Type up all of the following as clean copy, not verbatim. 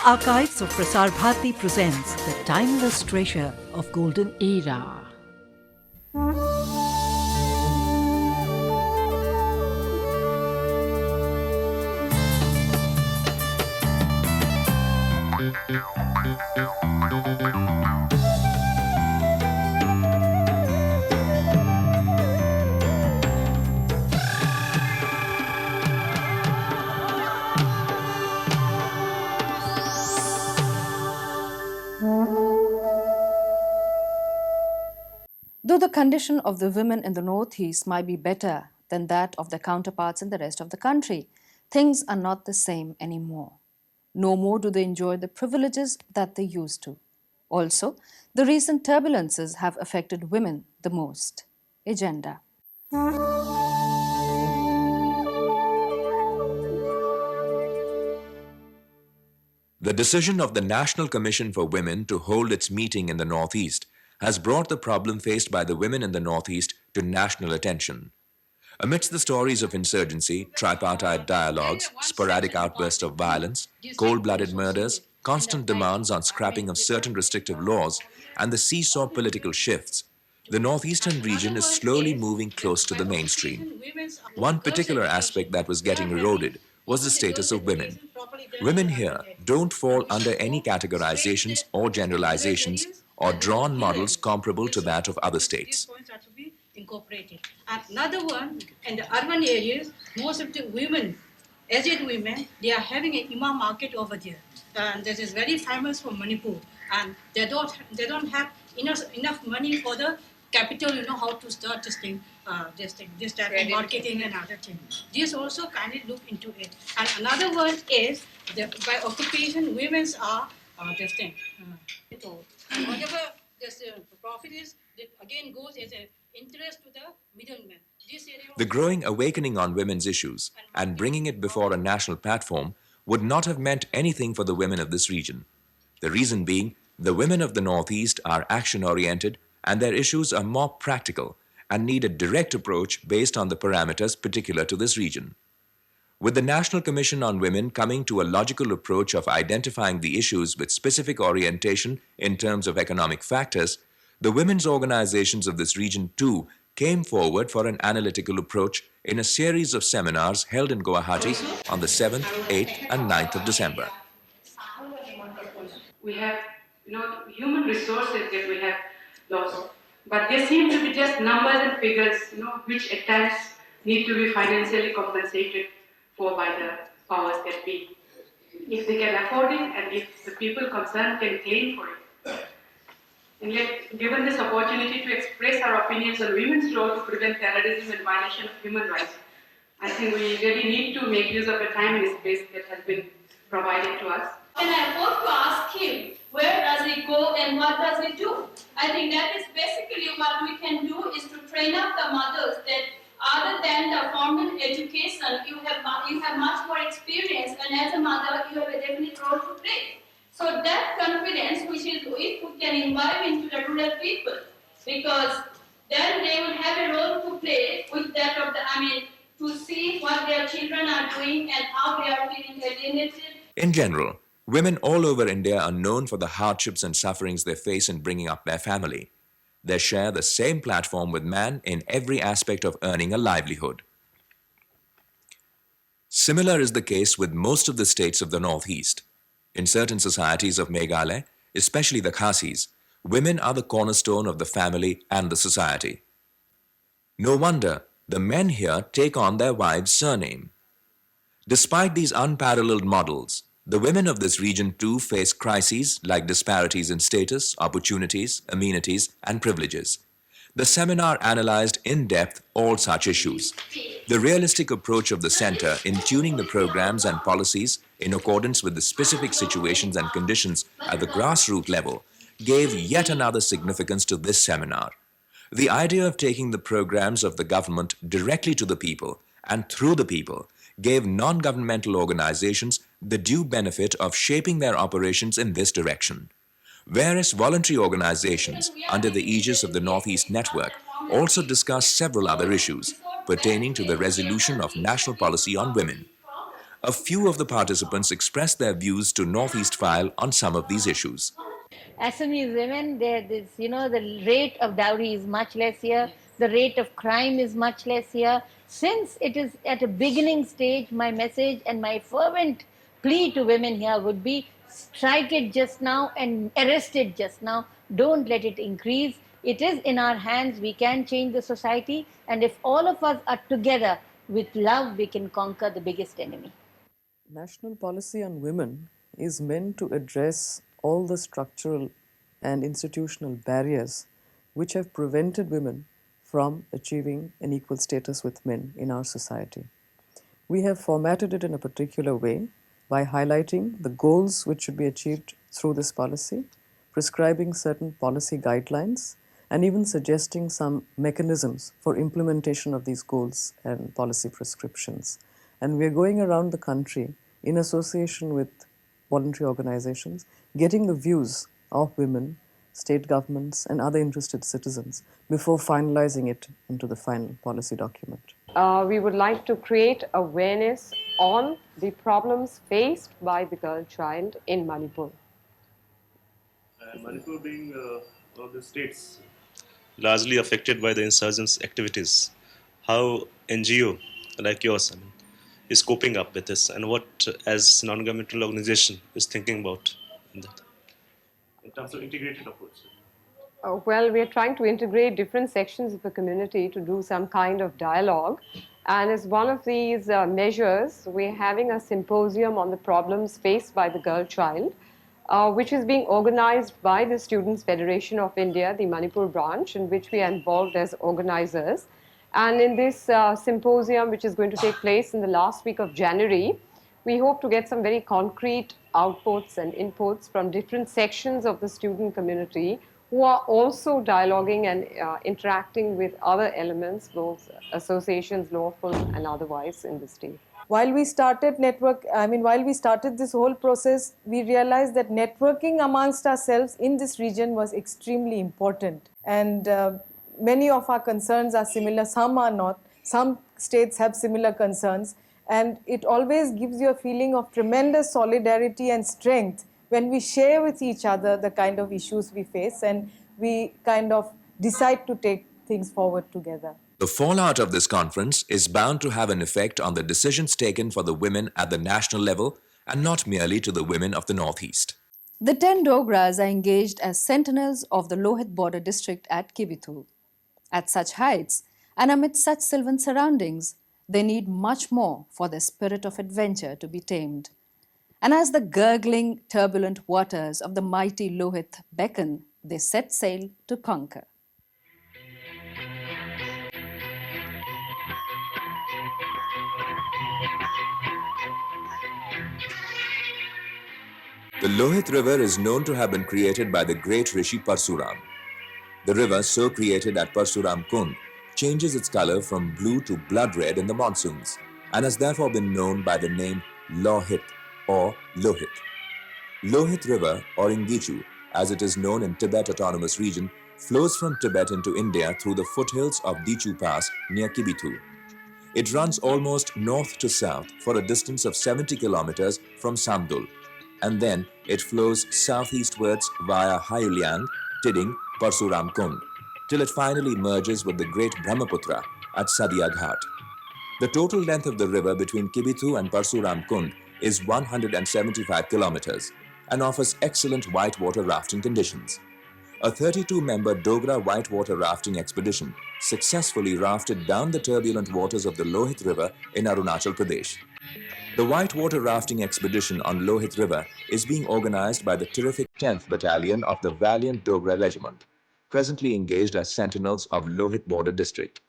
Archives of Prasar Bharati presents the timeless treasure of golden era. Though the condition of the women in the Northeast might be better than that of their counterparts in the rest of the country, things are not the same anymore. No more do they enjoy the privileges that they used to. Also, the recent turbulences have affected women the most. Agenda. The decision of the National Commission for Women to hold its meeting in the Northeast has brought the problem faced by the women in the Northeast to national attention. Amidst the stories of insurgency, tripartite dialogues, sporadic outbursts of violence, cold-blooded murders, constant demands on scrapping of certain restrictive laws, and the seesaw political shifts, the northeastern region is slowly moving close to the mainstream. One particular aspect that was getting eroded was the status of women. Women here don't fall under any categorizations or generalizations or drawn models comparable to that of other states. Incorporated. Another one, in the urban areas, most of the women, aged women, they are having an imam market over there. And this is very famous for Manipur. And they don't have enough money for the capital, how to start this thing, this type of marketing and other things. This also kind of look into it. And another one is, by occupation, women's are this thing. Whatever this profit is, that again goes as an interest to the middlemen. The growing awakening on women's issues and bringing it before a national platform would not have meant anything for the women of this region. The reason being, the women of the Northeast are action-oriented and their issues are more practical and need a direct approach based on the parameters particular to this region. With the National Commission on Women coming to a logical approach of identifying the issues with specific orientation in terms of economic factors, the women's organizations of this region too came forward for an analytical approach in a series of seminars held in Guwahati on the 7th, 8th and 9th of December. We have, human resources that we have lost, but they seem to be just numbers and figures, which at times need to be financially compensated for by the powers that be. If they can afford it and if the people concerned can claim for it. And yet, given this opportunity to express our opinions on women's role to prevent terrorism and violation of human rights, I think we really need to make use of the time and space that has been provided to us. And I hope to ask him, where does he go and what does he do? I think that is basically what we can do is to train up the mothers that other than the formal education, you have much more experience, and as a mother, you have a definite role to play. So that confidence, which is if we can imbibe into the rural people, because then they will have a role to play with that of to see what their children are doing and how they are feeling alienated. In general, women all over India are known for the hardships and sufferings they face in bringing up their family. They share the same platform with man in every aspect of earning a livelihood. Similar is the case with most of the states of the Northeast. In certain societies of Meghalaya, especially the Khasis, women are the cornerstone of the family and the society. No wonder the men here take on their wives' surname. Despite these unparalleled models, the women of this region too face crises like disparities in status, opportunities, amenities, and privileges. The seminar analyzed in depth all such issues. The realistic approach of the center in tuning the programs and policies in accordance with the specific situations and conditions at the grassroots level gave yet another significance to this seminar. The idea of taking the programs of the government directly to the people and through the people gave non-governmental organizations the due benefit of shaping their operations in this direction. Various voluntary organizations under the aegis of the Northeast Network also discussed several other issues pertaining to the resolution of national policy on women. A few of the participants expressed their views to Northeast File on some of these issues. Assamese women, the rate of dowry is much less here, the rate of crime is much less here. Since it is at a beginning stage, my message and my fervent plea to women here would be strike it just now and arrest it just now. Don't let it increase. It is in our hands. We can change the society. And if all of us are together with love, we can conquer the biggest enemy. National policy on women is meant to address all the structural and institutional barriers which have prevented women from achieving an equal status with men in our society. We have formatted it in a particular way by highlighting the goals which should be achieved through this policy, prescribing certain policy guidelines, and even suggesting some mechanisms for implementation of these goals and policy prescriptions. And we're going around the country in association with voluntary organizations, getting the views of women, state governments, and other interested citizens before finalizing it into the final policy document. We would like to create awareness on the problems faced by the girl child in Manipur. Manipur being one of the states largely affected by the insurgents' activities, how NGO like yours is coping up with this, and what as non-governmental organization is thinking about in that? In terms of integrated approach. Well, we are trying to integrate different sections of the community to do some kind of dialogue. And as one of these measures, we're having a symposium on the problems faced by the girl child, which is being organized by the Students' Federation of India, the Manipur branch, in which we are involved as organizers. And in this symposium, which is going to take place in the last week of January, we hope to get some very concrete outputs and inputs from different sections of the student community who are also dialoguing and interacting with other elements, both associations, lawful and otherwise, in the state. While we started this whole process, we realized that networking amongst ourselves in this region was extremely important. And many of our concerns are similar, some are not. Some states have similar concerns. And it always gives you a feeling of tremendous solidarity and strength when we share with each other the kind of issues we face and we kind of decide to take things forward together. The fallout of this conference is bound to have an effect on the decisions taken for the women at the national level and not merely to the women of the Northeast. The 10 Dogras are engaged as sentinels of the Lohit border district at Kibithu. At such heights and amid such sylvan surroundings, they need much more for their spirit of adventure to be tamed. And as the gurgling, turbulent waters of the mighty Lohit beckon, they set sail to conquer. The Lohit River is known to have been created by the great Rishi Parsuram. The river, so created at Parsuram Kund, changes its color from blue to blood red in the monsoons and has therefore been known by the name Lohit or Lohit. Lohit River, or Ingichu, as it is known in Tibet Autonomous Region, flows from Tibet into India through the foothills of Dichu Pass near Kibithu. It runs almost north to south for a distance of 70 kilometers from Samdul, and then it flows southeastwards via Hayuliang, Tiding, Parsuram Kund, till it finally merges with the great Brahmaputra at Sadia Ghat. The total length of the river between Kibithu and Parsuram Kund is 175 kilometers and offers excellent whitewater rafting conditions. A 32-member Dogra whitewater rafting expedition successfully rafted down the turbulent waters of the Lohit River in Arunachal Pradesh. The whitewater rafting expedition on Lohit River is being organized by the terrific 10th Battalion of the valiant Dogra Regiment, presently engaged as sentinels of Lohit border district.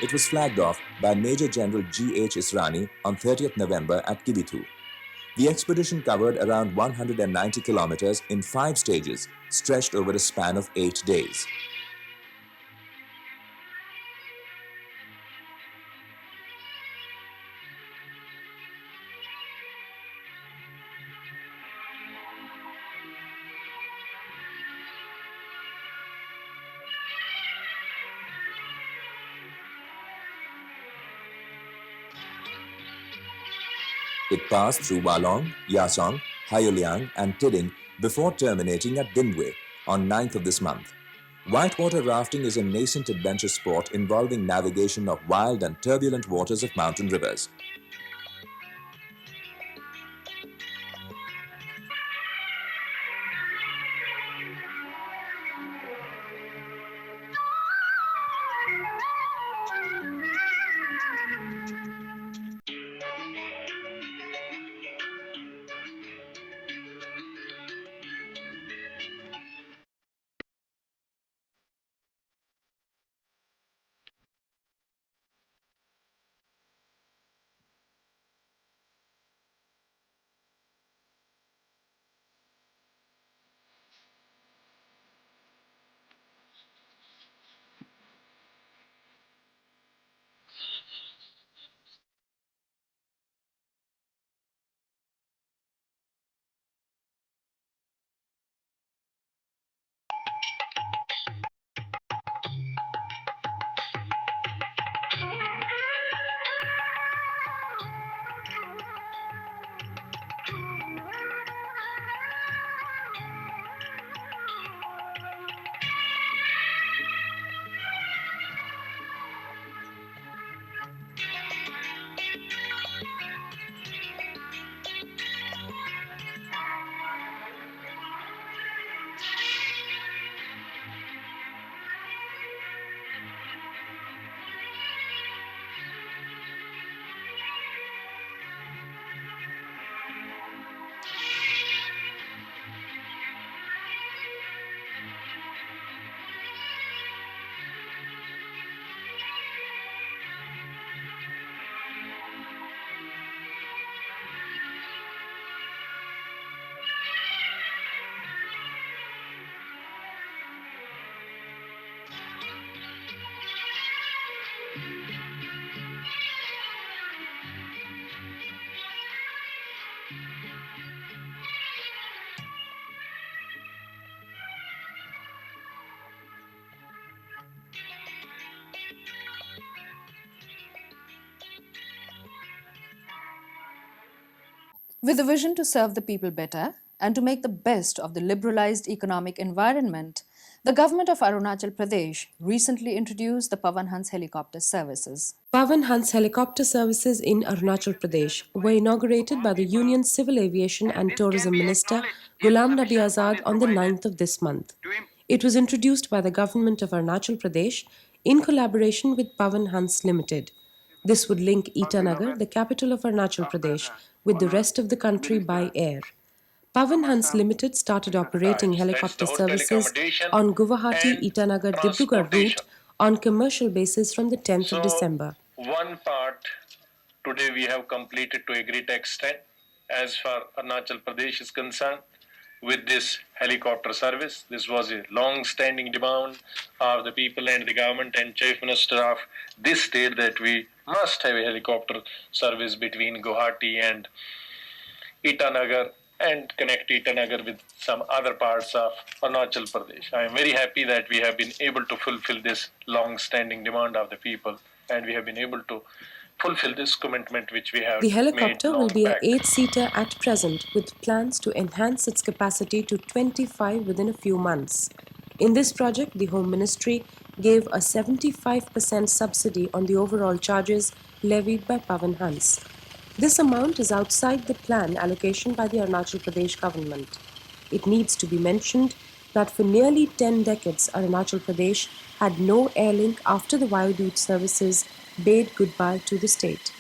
It was flagged off by Major General G.H. Israni on 30th November at Kibithu. The expedition covered around 190 kilometers in 5 stages, stretched over a span of 8 days. It passed through Walong, Yasong, Hayoliang and Tiding before terminating at Dimwe on 9th of this month. Whitewater rafting is a nascent adventure sport involving navigation of wild and turbulent waters of mountain rivers. With a vision to serve the people better and to make the best of the liberalized economic environment, the government of Arunachal Pradesh recently introduced the Pawan Hans helicopter services. Pawan Hans helicopter services in Arunachal Pradesh were inaugurated by the Union Civil Aviation and Tourism Minister Ghulam Nabi Azad on the 9th of this month. It was introduced by the government of Arunachal Pradesh in collaboration with Pawan Hans Limited. This would link Itanagar, the capital of Arunachal Pradesh, with the rest of the country by air. Pawan Hans Limited started operating helicopter services on Guwahati-Itanagar-Dibrugarh route on commercial basis from the 10th of December. One part today we have completed to a great extent as far Arunachal Pradesh is concerned with this helicopter service. This was a long-standing demand of the people and the government and Chief Minister of this state that we must have a helicopter service between Guwahati and Itanagar and connect Itanagar with some other parts of Arunachal Pradesh. I am very happy that we have been able to fulfill this long-standing demand of the people and we have been able to fulfill this commitment which we have The helicopter made will be an back. 8-seater at present with plans to enhance its capacity to 25 within a few months. In this project, the Home Ministry gave a 75% subsidy on the overall charges levied by Pawan Hans. This amount is outside the plan allocation by the Arunachal Pradesh government. It needs to be mentioned that for nearly 10 decades, Arunachal Pradesh had no air link after the Vayudut services bade goodbye to the state.